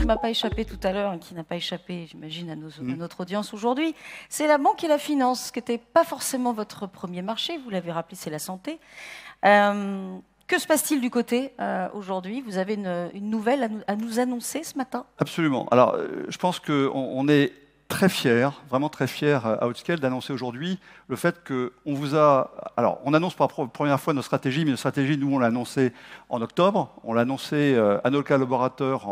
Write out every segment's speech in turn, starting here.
m'a pas échappé tout à l'heure et qui n'a pas échappé, j'imagine, à notre audience aujourd'hui, c'est la banque et la finance, qui n'était pas forcément votre premier marché. Vous l'avez rappelé, c'est la santé. Que se passe-t-il du côté aujourd'hui? Vous avez une nouvelle à nous annoncer ce matin? Absolument. Alors, je pense qu'on est très fiers, vraiment très fiers à Outscale d'annoncer aujourd'hui le fait qu'on vous a... Alors, on annonce pour la première fois notre stratégie, mais notre stratégie, nous, on l'a annoncée en octobre. On l'a annoncée à nos collaborateurs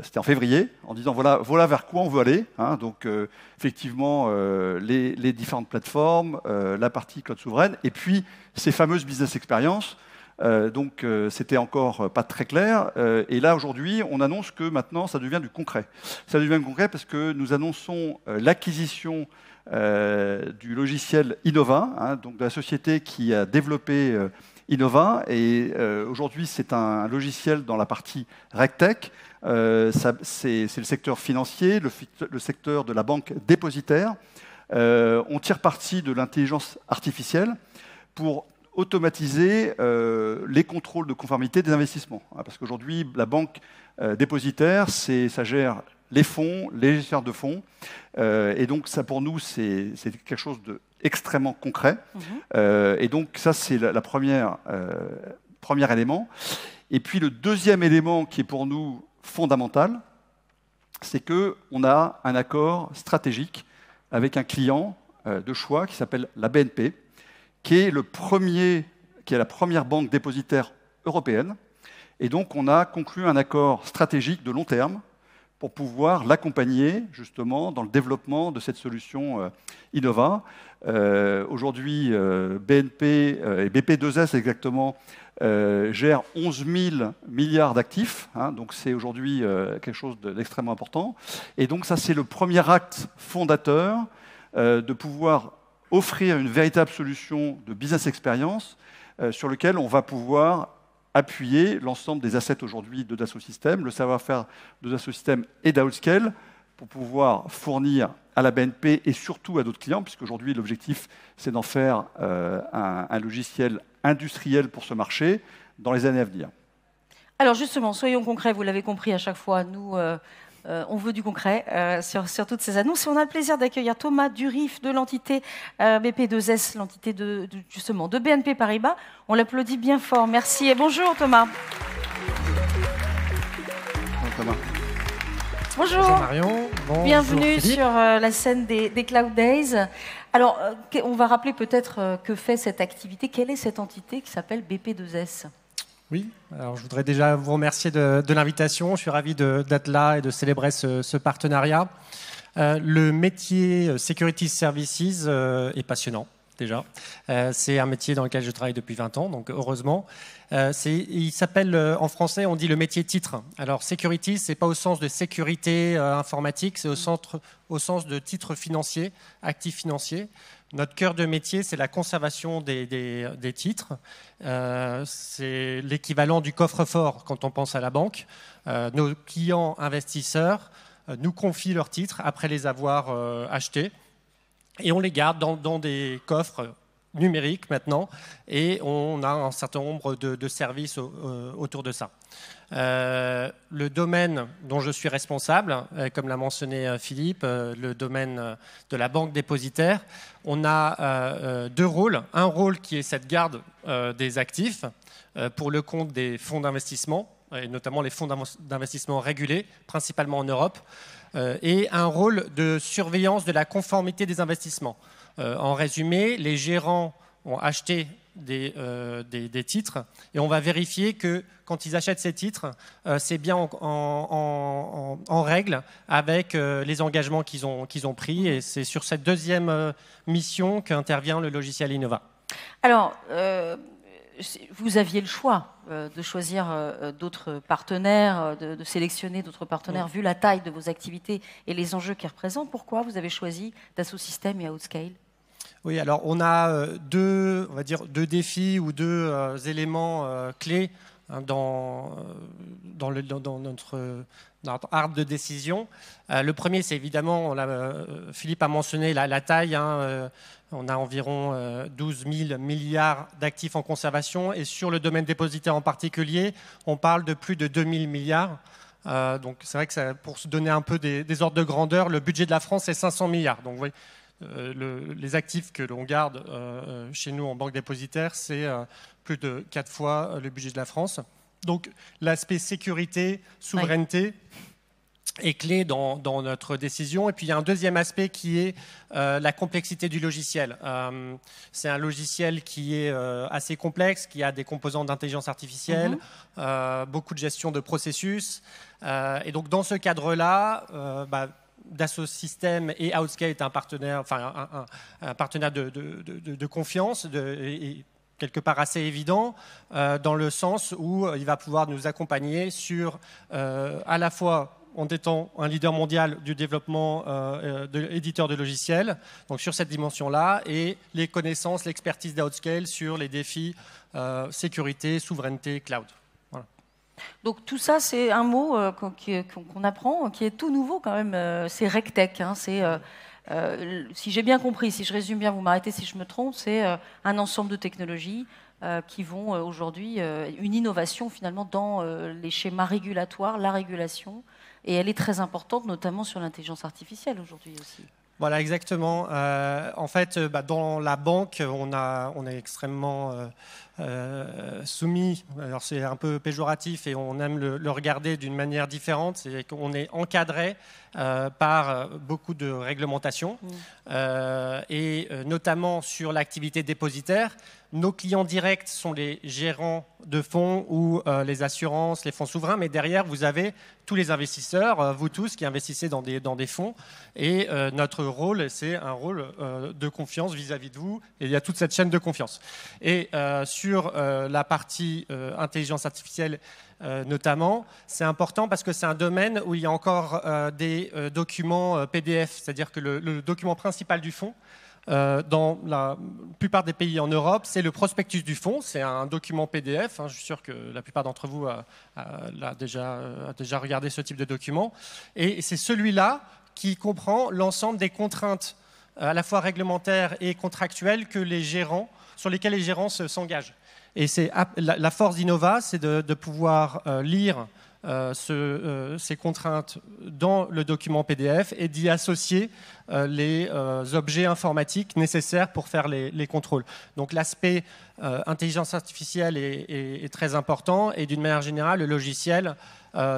c'était en février, en disant voilà vers quoi on veut aller. Hein. Donc, effectivement, les différentes plateformes, la partie cloud souveraine, et puis ces fameuses business experiences. Donc, c'était encore pas très clair. Et là, aujourd'hui, on annonce que maintenant, ça devient du concret. Ça devient du concret parce que nous annonçons l'acquisition du logiciel Innova, hein, donc de la société qui a développé Innova. Et aujourd'hui, c'est un logiciel dans la partie RegTech. C'est le secteur financier, le secteur de la banque dépositaire. On tire parti de l'intelligence artificielle pour automatiser les contrôles de conformité des investissements. Parce qu'aujourd'hui, la banque dépositaire, ça gère les fonds, les gestionnaires de fonds. Et donc, ça, pour nous, c'est quelque chose d'extrêmement concret. Et donc, ça, c'est la premier élément. Et puis, le deuxième élément qui est pour nous fondamental, c'est qu'on a un accord stratégique avec un client de choix qui s'appelle la BNP, qui est la première banque dépositaire européenne. Et donc, on a conclu un accord stratégique de long terme pour pouvoir l'accompagner justement dans le développement de cette solution Innova. Aujourd'hui, BNP et BP2S exactement gèrent 11 000 milliards d'actifs. Hein, donc, c'est aujourd'hui quelque chose d'extrêmement important. Et donc, ça, c'est le premier acte fondateur de pouvoir offrir une véritable solution de business experience sur lequel on va pouvoir appuyer l'ensemble des assets aujourd'hui de Dassault Systèmes, le savoir-faire de Dassault Systèmes et d'Outscale pour pouvoir fournir à la BNP et surtout à d'autres clients, puisqu'aujourd'hui l'objectif c'est d'en faire un logiciel industriel pour ce marché dans les années à venir. Alors justement, soyons concrets, vous l'avez compris à chaque fois, nous... on veut du concret sur toutes ces annonces. Et on a le plaisir d'accueillir Thomas Durif de l'entité BP2S, l'entité justement de BNP Paribas. On l'applaudit bien fort. Merci et bonjour Thomas. Bonjour Thomas. Bonjour. Bonjour Marion. Bonjour bienvenue Philippe. sur la scène des Cloud Days. Alors, on va rappeler peut-être que fait cette activité. Quelle est cette entité qui s'appelle BP2S ? Oui, alors je voudrais déjà vous remercier de l'invitation. Je suis ravi d'être là et de célébrer ce partenariat. Le métier Security Services est passionnant, déjà. C'est un métier dans lequel je travaille depuis 20 ans, donc heureusement. Il s'appelle, en français, on dit le métier titre. Alors, security, ce n'est pas au sens de sécurité informatique, c'est au sens de titre financier, actifs financiers. Notre cœur de métier, c'est la conservation des titres. C'est l'équivalent du coffre-fort quand on pense à la banque. Nos clients investisseurs nous confient leurs titres après les avoir achetés. Et on les garde dans des coffres numériques maintenant. Et on a un certain nombre de services autour de ça. Le domaine dont je suis responsable, comme l'a mentionné Philippe, le domaine de la banque dépositaire, on a deux rôles. Un rôle qui est cette garde des actifs pour le compte des fonds d'investissement, et notamment les fonds d'investissement régulés, principalement en Europe, et un rôle de surveillance de la conformité des investissements. En résumé, les gérants ont acheté des titres et on va vérifier que quand ils achètent ces titres, c'est bien en règle avec les engagements qu'ils ont pris et c'est sur cette deuxième mission qu'intervient le logiciel Innova. Alors, vous aviez le choix de choisir d'autres partenaires, de sélectionner d'autres partenaires, vu la taille de vos activités et les enjeux qu'ils représentent. Pourquoi vous avez choisi Dassault Systèmes et Outscale ? Oui, alors on a deux défis ou deux éléments clés dans notre arbre de décision. Le premier, c'est évidemment, Philippe a mentionné la taille. On a environ 12 000 milliards d'actifs en conservation. Et sur le domaine dépositaire en particulier, on parle de plus de 2 000 milliards. Donc c'est vrai que pour se donner un peu des ordres de grandeur, le budget de la France est 500 milliards. Donc vous voyez, les actifs que l'on garde chez nous en banque dépositaire, c'est plus de 4 fois le budget de la France. Donc l'aspect sécurité, souveraineté est clé dans notre décision. Et puis il y a un deuxième aspect qui est la complexité du logiciel. C'est un logiciel qui est assez complexe, qui a des composants d'intelligence artificielle, beaucoup de gestion de processus. Et donc dans ce cadre-là, Dassault Systèmes et Outscale est un partenaire, un partenaire de confiance et quelque part assez évident, dans le sens où il va pouvoir nous accompagner sur à la fois en étant un leader mondial du développement d'éditeurs de logiciels, donc sur cette dimension-là, et les connaissances, l'expertise d'Outscale sur les défis sécurité, souveraineté, cloud. Donc tout ça, c'est un mot qu'on apprend, qui est tout nouveau quand même, c'est RegTech. Si j'ai bien compris, si je résume bien, vous m'arrêtez si je me trompe, c'est un ensemble de technologies qui vont aujourd'hui, une innovation finalement dans les schémas régulatoires, la régulation, et elle est très importante, notamment sur l'intelligence artificielle aujourd'hui aussi. Voilà, exactement. En fait, dans la banque, on est extrêmement soumis, alors c'est un peu péjoratif et on aime le regarder d'une manière différente, c'est qu'on est encadré par beaucoup de réglementations et notamment sur l'activité dépositaire. Nos clients directs sont les gérants de fonds ou les assurances, les fonds souverains, mais derrière, vous avez tous les investisseurs, vous tous qui investissez dans des fonds. Et notre rôle, c'est un rôle de confiance vis-à-vis de vous. Et il y a toute cette chaîne de confiance. Et sur la partie intelligence artificielle, notamment, c'est important parce que c'est un domaine où il y a encore des documents PDF, c'est-à-dire que le document principal du fonds, dans la plupart des pays en Europe, c'est le prospectus du fonds, c'est un document PDF, je suis sûr que la plupart d'entre vous a déjà regardé ce type de document, et c'est celui-là qui comprend l'ensemble des contraintes à la fois réglementaires et contractuelles sur lesquelles les gérants s'engagent. Et la force d'Innova, c'est de pouvoir lire ces contraintes dans le document PDF et d'y associer les objets informatiques nécessaires pour faire les contrôles. Donc l'aspect intelligence artificielle est très important et d'une manière générale, le logiciel,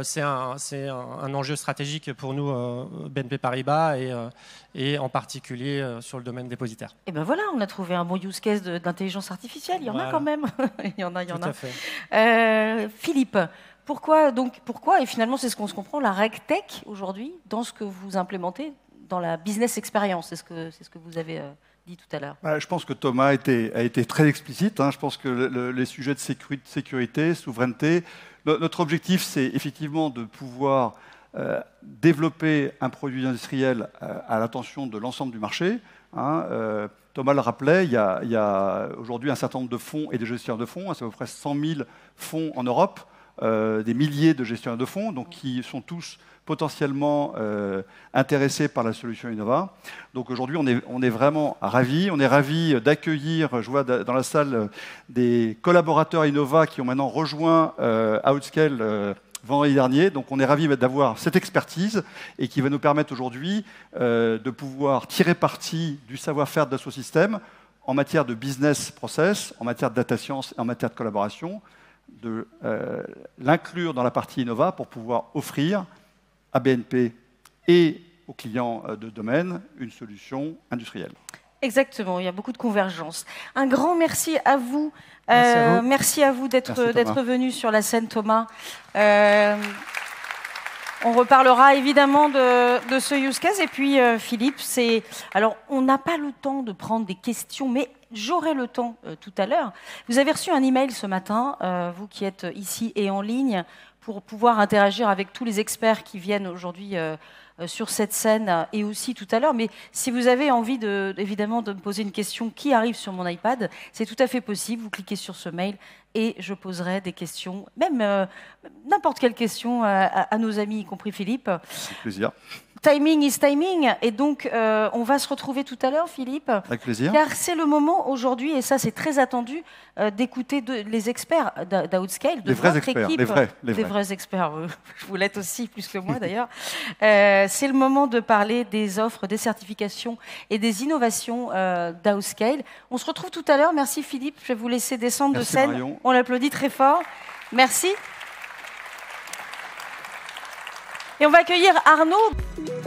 c'est un enjeu stratégique pour nous, BNP Paribas, et en particulier sur le domaine dépositaire. Et bien voilà, on a trouvé un bon use case d'intelligence artificielle. Il y en a quand même. Il y en a. Tout à fait. Philippe, pourquoi, et finalement c'est ce qu'on se comprend, la RegTech aujourd'hui, dans ce que vous implémentez dans la business experience, c'est ce que vous avez dit tout à l'heure. Je pense que Thomas a été très explicite. Je pense que les sujets de sécurité, souveraineté, notre objectif, c'est effectivement de pouvoir développer un produit industriel à l'attention de l'ensemble du marché. Thomas le rappelait, il y a aujourd'hui un certain nombre de fonds et de gestionnaires de fonds, c'est à peu près 100 000 fonds en Europe, des milliers de gestionnaires de fonds, donc qui sont tous potentiellement intéressés par la solution Innova. Donc aujourd'hui, on est vraiment ravis. On est ravis d'accueillir, je vois dans la salle, des collaborateurs Innova qui ont maintenant rejoint Outscale vendredi dernier. Donc on est ravis d'avoir cette expertise et qui va nous permettre aujourd'hui de pouvoir tirer parti du savoir-faire de Dassault Systèmes en matière de business process, en matière de data science et en matière de collaboration, de l'inclure dans la partie Innova pour pouvoir offrir à BNP et aux clients de domaine une solution industrielle. Exactement, il y a beaucoup de convergence. Un grand merci à vous. Merci à vous d'être venu sur la scène, Thomas. On reparlera évidemment de ce use case. Et puis, Philippe, alors, on n'a pas le temps de prendre des questions, mais j'aurai le temps tout à l'heure. Vous avez reçu un email ce matin, vous qui êtes ici et en ligne, pour pouvoir interagir avec tous les experts qui viennent aujourd'hui sur cette scène et aussi tout à l'heure. Mais si vous avez envie évidemment de me poser une question qui arrive sur mon iPad, c'est tout à fait possible. Vous cliquez sur ce mail et je poserai des questions, même n'importe quelle question à nos amis, y compris Philippe. Avec plaisir. timing is timing. Et donc, on va se retrouver tout à l'heure, Philippe. Avec plaisir. Car c'est le moment aujourd'hui, et ça c'est très attendu, d'écouter les experts d'Outscale, de votre experts, équipe. Les vrais experts, vous l'êtes aussi plus que moi d'ailleurs. C'est le moment de parler des offres, des certifications et des innovations d'Outscale. On se retrouve tout à l'heure. Merci Philippe, je vais vous laisser descendre de scène. Marion. On l'applaudit très fort. Merci. Et on va accueillir Arnaud.